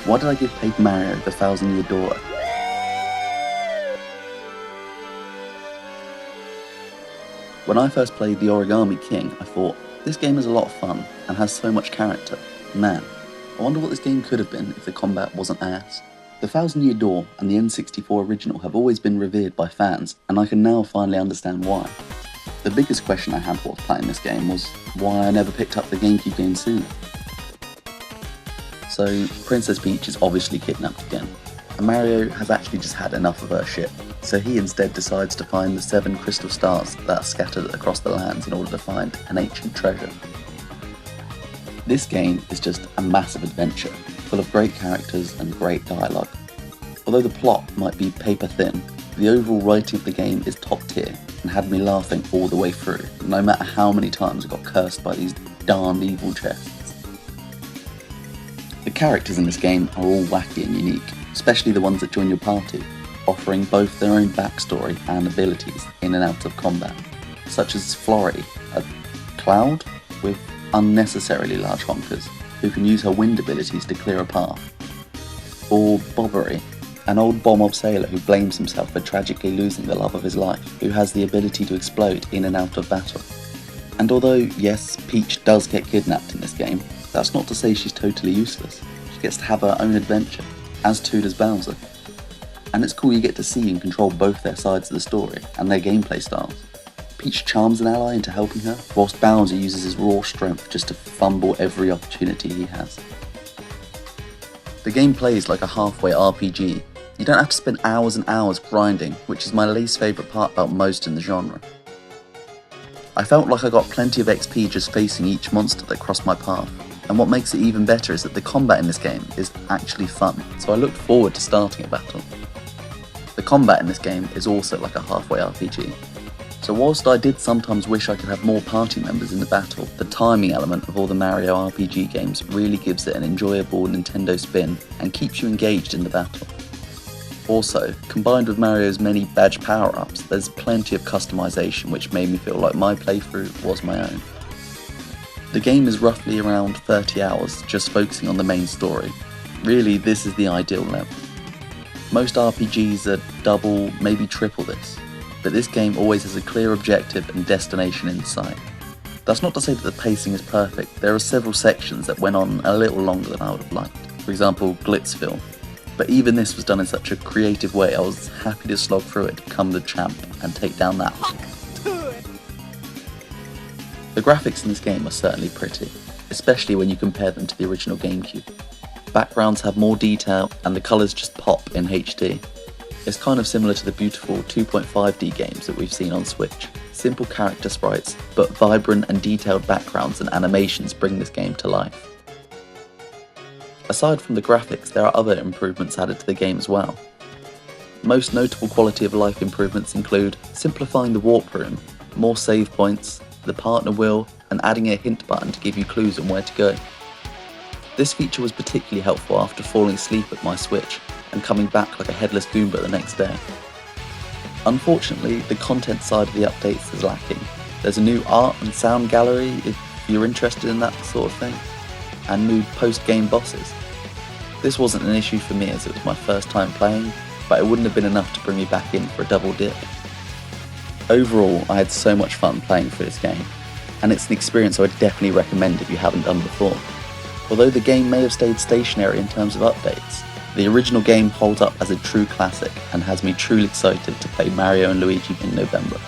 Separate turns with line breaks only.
Why did I give Paper Mario the 1,000-Year Door? When I first played The Origami King, I thought, this game is a lot of fun and has so much character. Man, I wonder what this game could have been if the combat wasn't ass. The 1,000-Year Door and the N64 original have always been revered by fans, and I can now finally understand why. The biggest question I had while playing this game was why I never picked up the GameCube game sooner. So, Princess Peach is obviously kidnapped again, and Mario has actually just had enough of her shit, so he instead decides to find the 7 crystal stars that are scattered across the lands in order to find an ancient treasure. This game is just a massive adventure, full of great characters and great dialogue. Although the plot might be paper thin, the overall writing of the game is top tier and had me laughing all the way through, no matter how many times I got cursed by these darned evil chests. The characters in this game are all wacky and unique, especially the ones that join your party, offering both their own backstory and abilities in and out of combat, such as Florrie, a cloud with unnecessarily large honkers, who can use her wind abilities to clear a path, or Bobbery, an old bomb-ob sailor who blames himself for tragically losing the love of his life, who has the ability to explode in and out of battle. And although, yes, Peach does get kidnapped in this game, that's not to say she's totally useless. She gets to have her own adventure, as too does Bowser. And it's cool you get to see and control both their sides of the story and their gameplay styles. Peach charms an ally into helping her, whilst Bowser uses his raw strength just to fumble every opportunity he has. The game plays like a halfway RPG. You don't have to spend hours and hours grinding, which is my least favourite part about most in the genre. I felt like I got plenty of XP just facing each monster that crossed my path, and what makes it even better is that the combat in this game is actually fun, so I looked forward to starting a battle. The combat in this game is also like a halfway RPG. So whilst I did sometimes wish I could have more party members in the battle, the timing element of all the Mario RPG games really gives it an enjoyable Nintendo spin and keeps you engaged in the battle. Also, combined with Mario's many badge power-ups, there's plenty of customization which made me feel like my playthrough was my own. The game is roughly around 30 hours, just focusing on the main story. Really, this is the ideal length. Most RPGs are double, maybe triple this, but this game always has a clear objective and destination in sight. That's not to say that the pacing is perfect. There are several sections that went on a little longer than I would have liked. For example, Glitzville. But even this was done in such a creative way, I was happy to slog through it to become the champ and take down that hunk. The graphics in this game are certainly pretty, especially when you compare them to the original GameCube. Backgrounds have more detail and the colours just pop in HD. It's kind of similar to the beautiful 2.5D games that we've seen on Switch. Simple character sprites, but vibrant and detailed backgrounds and animations bring this game to life. Aside from the graphics, there are other improvements added to the game as well. Most notable quality of life improvements include simplifying the warp room, more save points, the partner wheel, and adding a hint button to give you clues on where to go. This feature was particularly helpful after falling asleep at my Switch and coming back like a headless Goomba the next day. Unfortunately, the content side of the updates is lacking. There's a new art and sound gallery if you're interested in that sort of thing, and new post-game bosses. This wasn't an issue for me as it was my first time playing, but it wouldn't have been enough to bring me back in for a double dip. Overall, I had so much fun playing through this game, and it's an experience I would definitely recommend if you haven't done before. Although the game may have stayed stationary in terms of updates, the original game holds up as a true classic and has me truly excited to play Mario and Luigi in November.